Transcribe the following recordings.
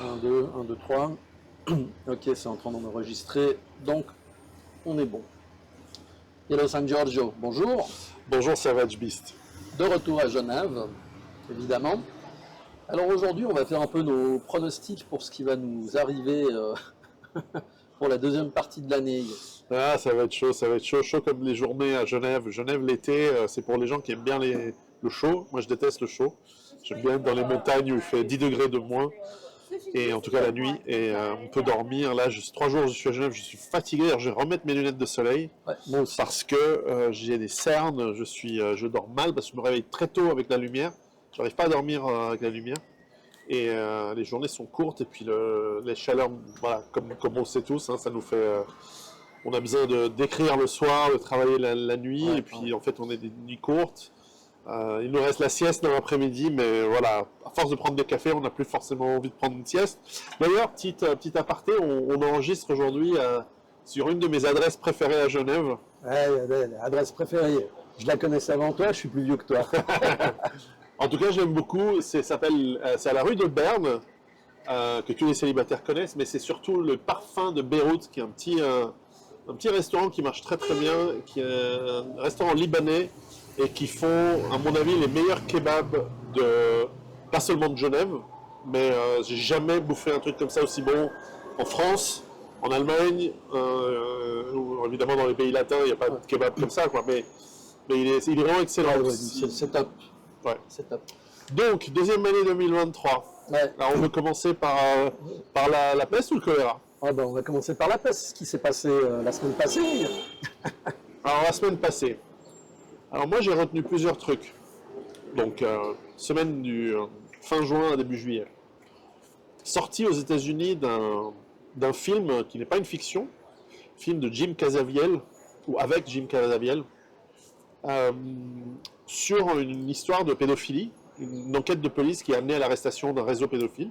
Un 2 1 2 3. Ok, c'est en train d'enregistrer, donc on est bon. Hello San Giorgio, bonjour. Bonjour Savage Beast. De retour à Genève, évidemment. Alors aujourd'hui, on va faire un peu nos pronostics pour ce qui va nous arriver pour la deuxième partie de l'année. Ah, ça va être chaud, ça va être chaud. Chaud comme les journées à Genève. Genève, l'été, c'est pour les gens qui aiment bien le chaud. Moi, je déteste le chaud. J'aime bien être dans les montagnes où il fait 10 degrés de moins. Et en tout cas la nuit. Et on peut dormir. Là, 3 jours, je suis à Genève, je suis fatigué. Alors, je vais remettre mes lunettes de soleil. Ouais, moi aussi. Parce que j'ai des cernes. Je dors mal parce que je me réveille très tôt avec la lumière. J'arrive pas à dormir avec la lumière. Et les journées sont courtes et puis les chaleurs, voilà, comme on le sait tous, hein, ça nous fait... on a besoin d'écrire le soir, de travailler la nuit, Ouais, et puis ouais. en fait on est des nuits courtes. Il nous reste la sieste dans l'après-midi, mais voilà, à force de prendre des cafés, on n'a plus forcément envie de prendre une sieste. D'ailleurs, petit aparté, on enregistre aujourd'hui sur une de mes adresses préférées à Genève. Ouais, l'adresse préférée. Je la connaissais avant toi, je suis plus vieux que toi. En tout cas, j'aime beaucoup, c'est à la rue de Berne, que tous les célibataires connaissent, mais c'est surtout le Parfum de Beyrouth, qui est un petit restaurant qui marche très très bien, qui est un restaurant libanais, et qui font, à mon avis, les meilleurs kebabs pas seulement de Genève, mais j'ai jamais bouffé un truc comme ça aussi bon en France, en Allemagne, ou évidemment dans les pays latins, il n'y a pas de kebab comme ça, quoi, mais il est vraiment excellent. Ouais, c'est top. Ouais. C'est top. Donc, deuxième année 2023. Ouais. Alors, on veut commencer par la peste ou le choléra? Ah ben, on va commencer par la peste, ce qui s'est passé la semaine passée. Alors, la semaine passée. Alors, moi, j'ai retenu plusieurs trucs. Donc, semaine du fin juin à début juillet. Sortie aux États-Unis d'un film qui n'est pas une fiction, film de Jim Caviezel, ou avec Jim Caviezel, euh, sur une histoire de pédophilie, une enquête de police qui a amené à l'arrestation d'un réseau pédophile.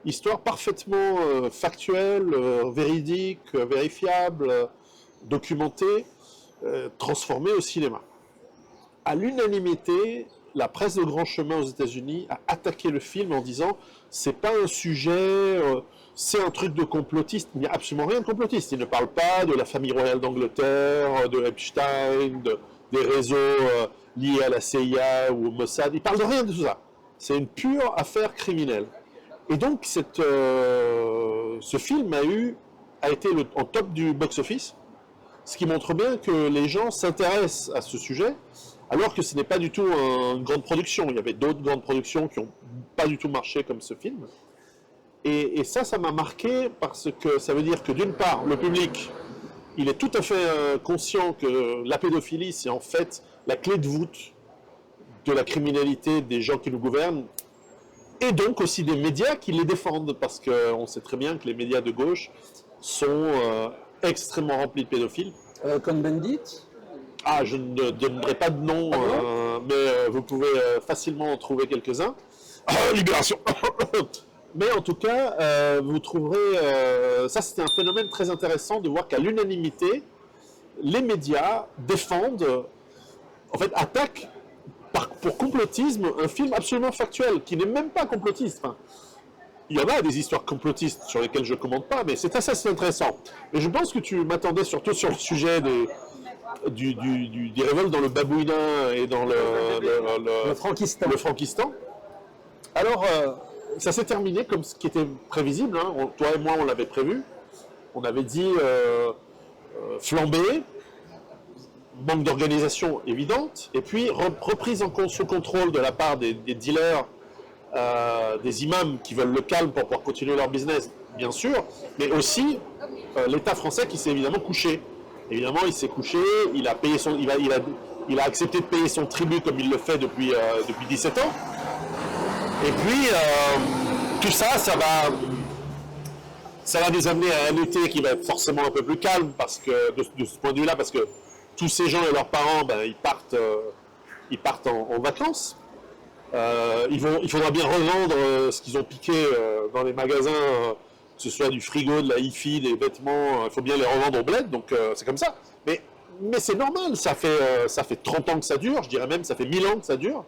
Histoire parfaitement factuelle, véridique, vérifiable, documentée, transformée au cinéma. À l'unanimité, la presse de grand chemin aux États-Unis a attaqué le film en disant c'est pas un sujet, c'est un truc de complotiste. Il n'y a absolument rien de complotiste. Il ne parle pas de la famille royale d'Angleterre, de Epstein, des réseaux liés à la CIA ou au Mossad. Il parle de rien de tout ça. C'est une pure affaire criminelle. Et donc, ce film a été en top du box-office, ce qui montre bien que les gens s'intéressent à ce sujet, alors que ce n'est pas du tout une grande production. Il y avait d'autres grandes productions qui n'ont pas du tout marché comme ce film. Et ça m'a marqué parce que ça veut dire que d'une part, le public, il est tout à fait conscient que la pédophilie, c'est en fait la clé de voûte de la criminalité des gens qui nous gouvernent, et donc aussi des médias qui les défendent, parce qu'on sait très bien que les médias de gauche sont extrêmement remplis de pédophiles. Cohn-Bendit. Ah, je ne donnerai pas de nom, mais vous pouvez facilement en trouver quelques-uns. Libération. Mais en tout cas, vous trouverez... ça, c'était un phénomène très intéressant de voir qu'à l'unanimité, les médias défendent, en fait, attaquent pour complotisme un film absolument factuel, qui n'est même pas complotiste. Enfin, il y en a des histoires complotistes sur lesquelles je ne commente pas, mais c'est assez intéressant. Mais je pense que tu m'attendais surtout sur le sujet des révoltes dans le Babouina et dans Le Frankistan. le Frankistan. Alors, ça s'est terminé comme ce qui était prévisible. Hein. Toi et moi, on l'avait prévu. On avait dit flambée, manque d'organisation évidente, et puis reprise sous contrôle de la part des dealers, des imams qui veulent le calme pour pouvoir continuer leur business, bien sûr, mais aussi l'État français qui s'est évidemment couché. Évidemment, il s'est couché, il a payé il a accepté de payer son tribut comme il le fait depuis 17 ans. Et puis, tout ça, ça va nous amener à un été qui va être forcément un peu plus calme, parce que de ce point de vue-là, parce que tous ces gens et leurs parents, ils partent en vacances. Il faudra bien revendre ce qu'ils ont piqué dans les magasins, que ce soit du frigo, de la hi-fi, des vêtements, il faut bien les revendre au bled, donc c'est comme ça. Mais c'est normal, ça fait 30 ans que ça dure, je dirais même ça fait 1000 ans que ça dure.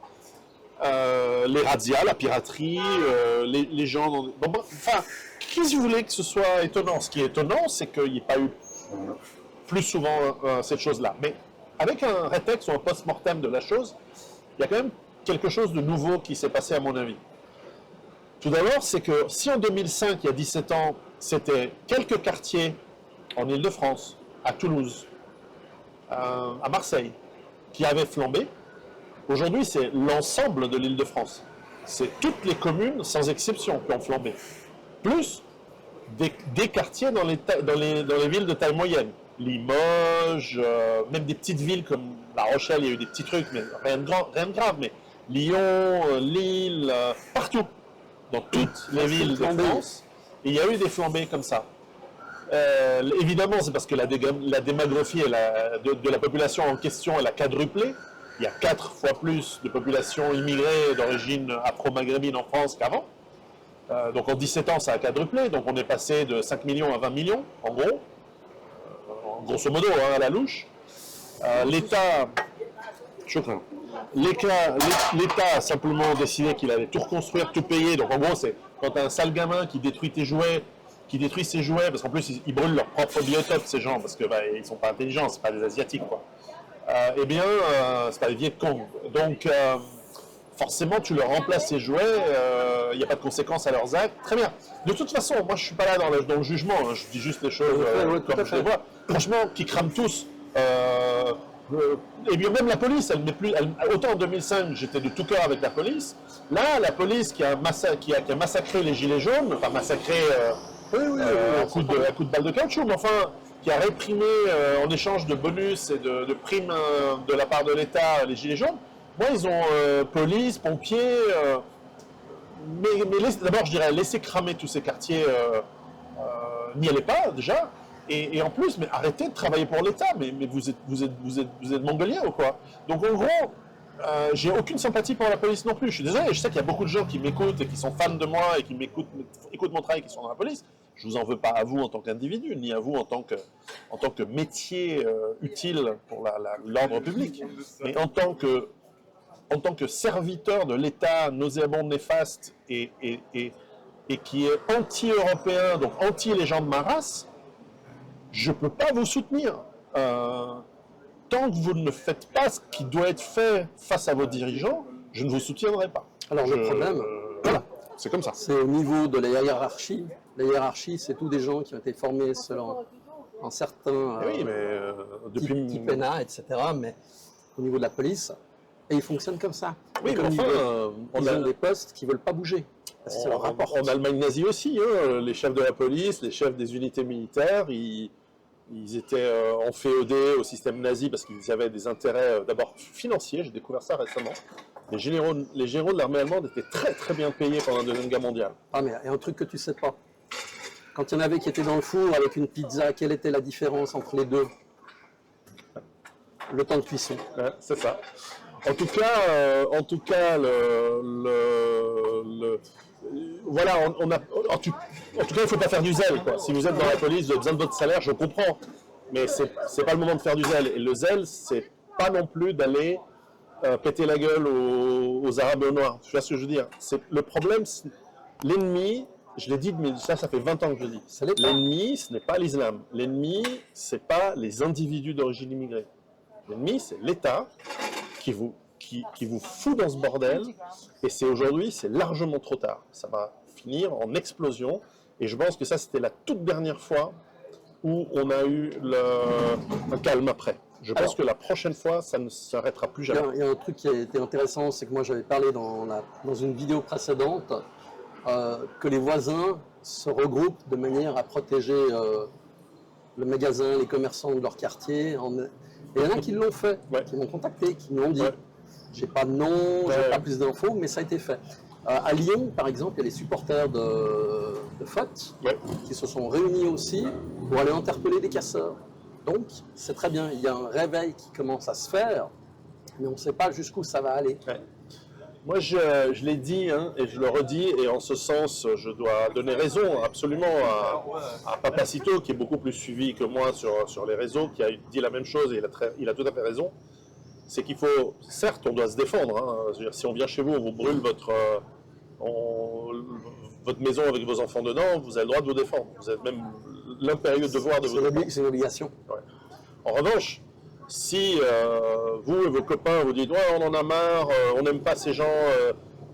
les razzias, la piraterie, les gens... Enfin, qu'est-ce que vous voulez que ce soit étonnant? Ce qui est étonnant, c'est qu'il n'y ait pas eu plus souvent cette chose-là. Mais avec un rétex ou un post-mortem de la chose, il y a quand même quelque chose de nouveau qui s'est passé à mon avis. Tout d'abord, c'est que si en 2005, il y a 17 ans, c'était quelques quartiers en Île-de-France, à Toulouse, à Marseille, qui avaient flambé, aujourd'hui, c'est l'ensemble de l'Île-de-France. C'est toutes les communes, sans exception, qui ont flambé. Plus des quartiers dans les villes de taille moyenne. Limoges, même des petites villes comme La Rochelle, il y a eu des petits trucs, mais rien de grave. Mais Lyon, Lille, partout, dans toutes les villes de France, il y a eu des flambées comme ça. Évidemment, c'est parce que la démographie de la population en question, elle a quadruplé. Il y a 4 fois plus de population immigrée d'origine afro-maghrébine en France qu'avant. Donc en 17 ans, ça a quadruplé. Donc on est passé de 5 millions à 20 millions, en gros. Grosso modo, à la louche. L'État a simplement décidé qu'il allait tout reconstruire, tout payer. Donc en gros, c'est quand tu as un sale gamin qui détruit ses jouets, parce qu'en plus, ils brûlent leur propre biotope, ces gens, parce qu'ils ne sont pas intelligents, c'est pas des Asiatiques, quoi. C'est pas des Vietcong. Donc, forcément, tu leur remplaces ces jouets, il n'y a pas de conséquences à leurs actes. Très bien. De toute façon, moi, je ne suis pas là dans le jugement, hein, je dis juste les choses comme je les vois. Franchement, qui crament tous. Et bien même la police, autant en 2005, j'étais de tout cœur avec la police. Là, la police qui a massacré les gilets jaunes, enfin massacré à coup de balle de caoutchouc, mais enfin, qui a réprimé en échange de bonus et de primes de la part de l'État les gilets jaunes. Moi, ils ont police, pompiers, mais d'abord, je dirais, laissez cramer tous ces quartiers, n'y allez pas déjà. Et en plus, mais arrêtez de travailler pour l'État, mais vous êtes mongolien ou quoi? Donc en gros, j'ai aucune sympathie pour la police non plus. Je suis désolé, je sais qu'il y a beaucoup de gens qui m'écoutent et qui sont fans de moi et qui écoutent mon travail, qui sont dans la police. Je ne vous en veux pas à vous en tant qu'individu, ni à vous en tant que métier utile pour l'ordre public, mais en tant que serviteur de l'État nauséabond, néfaste et qui est anti-européen, donc anti les gens de ma race, je ne peux pas vous soutenir. Tant que vous ne faites pas ce qui doit être fait face à vos dirigeants, je ne vous soutiendrai pas. Alors le problème, voilà, c'est comme ça. C'est au niveau de la hiérarchie. La hiérarchie, c'est tous des gens qui ont été formés selon un certain oui, mais, type ENA, etc. Mais au niveau de la police, et ils fonctionnent comme ça. Oui, mais enfin, ils ont des postes qui ne veulent pas bouger. C'est leur rapport. En Allemagne nazie aussi, hein, les chefs de la police, les chefs des unités militaires, ils étaient enféodés au système nazi parce qu'ils avaient des intérêts d'abord financiers, j'ai découvert ça récemment. Les généraux de l'armée allemande étaient très très bien payés pendant la Deuxième Guerre mondiale. Ah mais il y a un truc que tu sais pas. Quand il y en avait qui étaient dans le four avec une pizza, quelle était la différence entre les deux? Le temps de cuisson. Ouais, c'est ça. En tout cas, voilà, en tout cas, il ne faut pas faire du zèle, quoi. Si vous êtes dans la police, vous avez besoin de votre salaire, je comprends. Mais c'est pas le moment de faire du zèle. Et le zèle, c'est pas non plus d'aller péter la gueule aux Arabes et aux Noirs. Tu vois ce que je veux dire? Le problème, l'ennemi, je l'ai dit, mais ça fait 20 ans que je le dis. L'ennemi, ce n'est pas l'islam. L'ennemi, ce n'est pas les individus d'origine immigrée. L'ennemi, c'est l'État qui vous fout dans ce bordel, et aujourd'hui, c'est largement trop tard. Ça va finir en explosion, et je pense que ça, c'était la toute dernière fois où on a eu un calme après. Je pense que la prochaine fois, ça ne s'arrêtera plus jamais. Il y a un truc qui a été intéressant, c'est que moi, j'avais parlé dans une vidéo précédente que les voisins se regroupent de manière à protéger le magasin, les commerçants de leur quartier. Et il y en a qui l'ont fait, qui m'ont contacté, qui m'ont dit j'ai pas de nom, j'ai pas plus d'infos, mais ça a été fait. À Lyon, par exemple, il y a les supporters de FOT qui se sont réunis aussi pour aller interpeller des casseurs. Donc, c'est très bien, il y a un réveil qui commence à se faire, mais on ne sait pas jusqu'où ça va aller. Ouais. Moi, je l'ai dit, hein, et je le redis, et en ce sens, je dois donner raison absolument à Papacito, qui est beaucoup plus suivi que moi sur les réseaux, qui a dit la même chose, et il a tout à fait raison. c'est qu'il faut, certes, on doit se défendre. Hein. Je veux dire, si on vient chez vous, on vous brûle votre maison avec vos enfants dedans, vous avez le droit de vous défendre. Vous avez même l'impérieux devoir de vous défendre. C'est une obligation. Ouais. En revanche, si vous et vos copains vous dites ouais, on en a marre, on n'aime pas ces gens,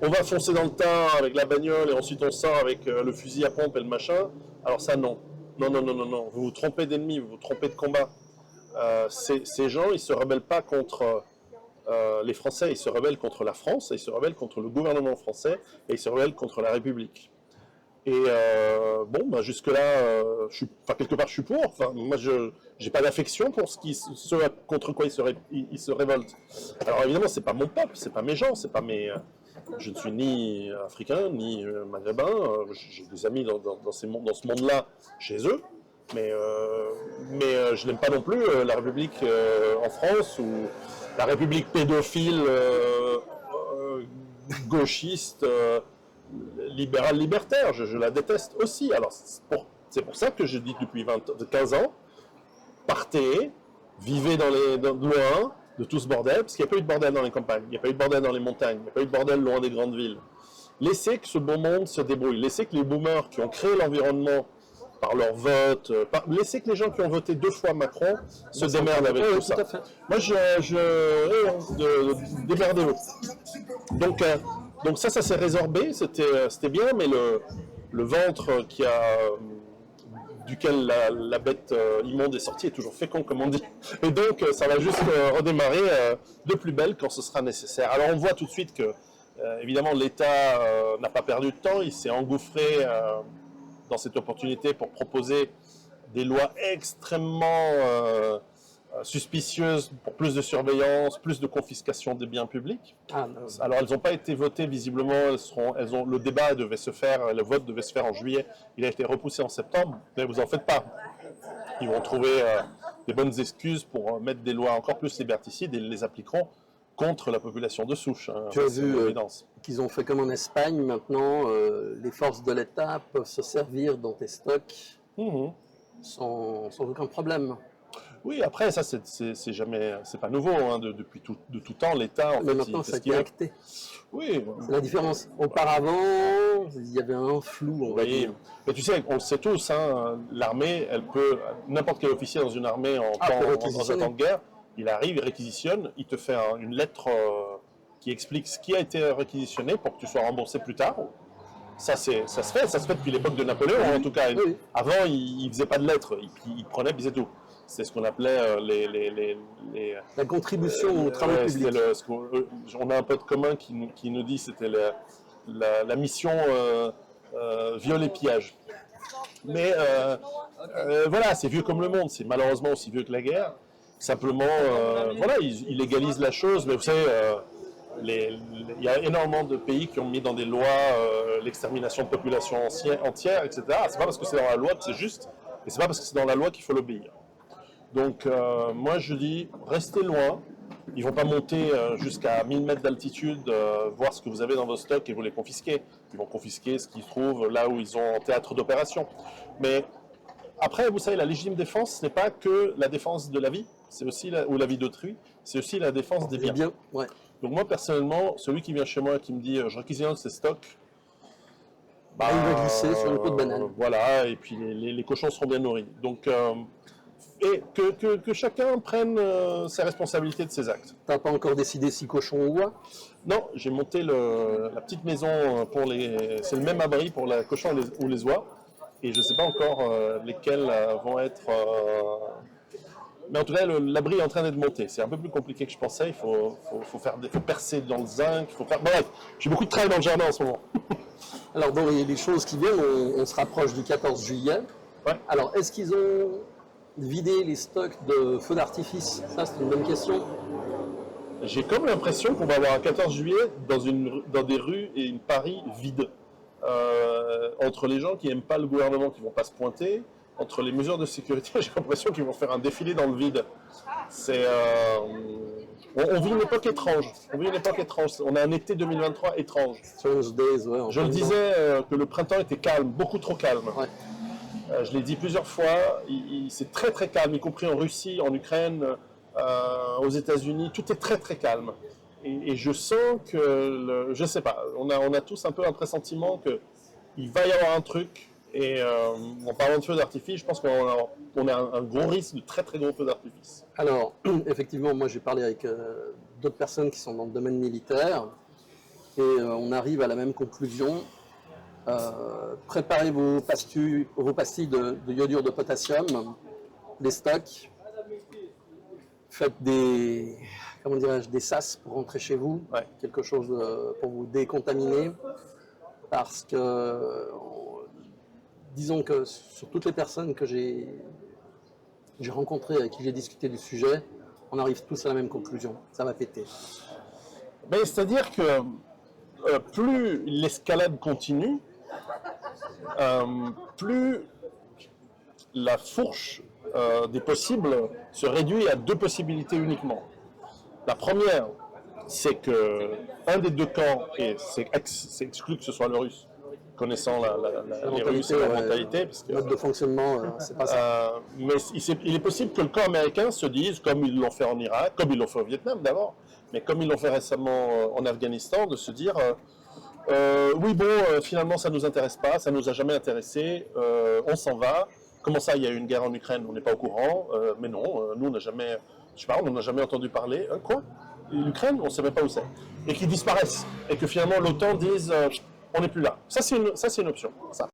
on va foncer dans le tas avec la bagnole et ensuite on sort avec le fusil à pompe et le machin, alors ça non. Non, non, non, non, non. Vous vous trompez d'ennemi, vous vous trompez de combat. Ces gens, ils ne se rebellent pas contre les Français, ils se rebellent contre la France, ils se rebellent contre le gouvernement français et ils se rebellent contre la République. Et bon, bah, jusque-là, quelque part, je suis pour. Enfin, moi, je n'ai pas d'affection pour ce contre quoi ils se révoltent. Alors évidemment, c'est pas mon peuple, c'est pas mes gens, c'est pas mes. Je ne suis ni africain ni maghrébin. J'ai des amis dans ce monde-là chez eux, mais je n'aime pas non plus la République en France ou la République pédophile, gauchiste. Libéral libertaire, je la déteste aussi. Alors c'est pour ça que je dis depuis 15 ans, partez, vivez loin de tout ce bordel, parce qu'il n'y a pas eu de bordel dans les campagnes, il n'y a pas eu de bordel dans les montagnes, il n'y a pas eu de bordel loin des grandes villes. Laissez que ce beau monde se débrouille, laissez que les boomers qui ont créé l'environnement par leur vote, laissez que les gens qui ont voté 2 fois Macron se démerdent avec tout ça. Moi démerdez-vous. Donc ça s'est résorbé, c'était bien, mais le ventre duquel la bête immonde est sortie est toujours fécond, comme on dit. Et donc ça va juste redémarrer de plus belle quand ce sera nécessaire. Alors on voit tout de suite que, évidemment, l'État n'a pas perdu de temps, il s'est engouffré dans cette opportunité pour proposer des lois extrêmement suspicieuses pour plus de surveillance, plus de confiscation des biens publics. Alors elles n'ont pas été votées visiblement, le débat devait se faire, le vote devait se faire en juillet, il a été repoussé en septembre, mais vous en faites pas. Ils vont trouver des bonnes excuses pour mettre des lois encore plus liberticides et les appliqueront contre la population de souche. Hein, tu as vu qu'ils ont fait comme en Espagne maintenant, les forces de l'État peuvent se servir dans tes stocks sans aucun problème. Oui, après, ça, c'est pas nouveau. Hein, depuis de tout temps, l'État, mais maintenant, ça a été acté. Oui. C'est la différence. Auparavant, il y avait un flou, on va dire. Mais tu sais, on le sait tous, hein, l'armée, elle peut, n'importe quel officier dans une armée en temps de guerre, il arrive, il réquisitionne, il te fait une lettre qui explique ce qui a été réquisitionné pour que tu sois remboursé plus tard. Ça se fait depuis l'époque de Napoléon, en tout cas. Oui. Avant, il ne faisait pas de lettres, il prenait, puis c'est tout. C'est ce qu'on appelait la contribution aux travaux publics. On a un pote commun qui nous dit que c'était la mission viol et pillage. Mais voilà, c'est vieux comme le monde, c'est malheureusement aussi vieux que la guerre. Simplement, voilà, ils légalisent la chose, mais vous savez, il y a énormément de pays qui ont mis dans des lois l'extermination de populations entières, etc. C'est pas parce que c'est dans la loi que c'est juste, et c'est pas parce que c'est dans la loi qu'il faut l'obéir. Donc moi je dis, restez loin, ils ne vont pas monter jusqu'à 1000 mètres d'altitude, voir ce que vous avez dans vos stocks et vous les confisquer. Ils vont confisquer ce qu'ils trouvent là où ils ont en théâtre d'opération. Mais après, vous savez, la légitime défense, ce n'est pas que la défense de la vie, c'est aussi ou la vie d'autrui, c'est aussi la défense des biens. Ouais. Donc moi personnellement, celui qui vient chez moi et qui me dit je réquisitionne ces stocks, bah, il va glisser sur une peau de banane. Voilà, et puis les cochons seront bien nourris. Donc et que chacun prenne ses responsabilités de ses actes. T'as pas encore décidé si cochon ou oie? Non, j'ai monté la petite maison pour c'est le même abri pour les cochons ou les oies, et je ne sais pas encore lesquels vont être. Mais en tout cas, l'abri est en train d'être monté. C'est un peu plus compliqué que je pensais. Il faut percer dans le zinc. Bref, j'ai beaucoup de travail dans le jardin en ce moment. Alors, dans les choses qui viennent, on se rapproche du 14 juillet. Ouais. Alors, est-ce qu'ils ont vidé les stocks de feux d'artifice? Ça, c'est une bonne question. J'ai comme l'impression qu'on va avoir un 14 juillet dans des rues et une Paris vide. Entre les gens qui n'aiment pas le gouvernement, qui ne vont pas se pointer, entre les mesures de sécurité, j'ai l'impression qu'ils vont faire un défilé dans le vide. On vit une époque étrange. On a un été 2023 étrange. Je le disais que le printemps était calme, beaucoup trop calme. Ouais. Je l'ai dit plusieurs fois, c'est très très calme, y compris en Russie, en Ukraine. aux États-Unis, tout est très très calme. Et je sens que, je sais pas, on a tous un peu un pressentiment qu'il va y avoir un truc. Et en parlant de feux d'artifice, je pense qu'on a un gros risque de très très gros feux d'artifice. Alors, effectivement, moi j'ai parlé avec d'autres personnes qui sont dans le domaine militaire et on arrive à la même conclusion. Préparez vos pastilles de iodure de potassium, des stocks. Faites des sas pour rentrer chez vous, Ouais. quelque chose pour vous décontaminer. Parce que, disons que sur toutes les personnes que j'ai rencontrées, avec qui j'ai discuté du sujet, on arrive tous à la même conclusion, ça va péter. Mais c'est-à-dire que plus l'escalade continue, plus la fourche des possibles se réduit à 2 possibilités uniquement. La première, c'est que un des 2 camps, et c'est exclu que ce soit le russe, connaissant les Russes et leur mentalité, parce que, mode de fonctionnement, c'est pas ça. mais il est possible que le camp américain se dise, comme ils l'ont fait en Irak, comme ils l'ont fait au Vietnam d'abord, mais comme ils l'ont fait récemment en Afghanistan, de se dire oui bon, finalement ça ne nous intéresse pas, ça ne nous a jamais intéressé, on s'en va. Comment ça, il y a eu une guerre en Ukraine, on n'est pas au courant, mais non, nous on n'a jamais, je sais pas, on n'en a jamais entendu parler. Quoi? L'Ukraine, on ne sait même pas où c'est. Et qu'ils disparaissent, et que finalement l'OTAN dise on n'est plus là. Ça c'est une option. Ça.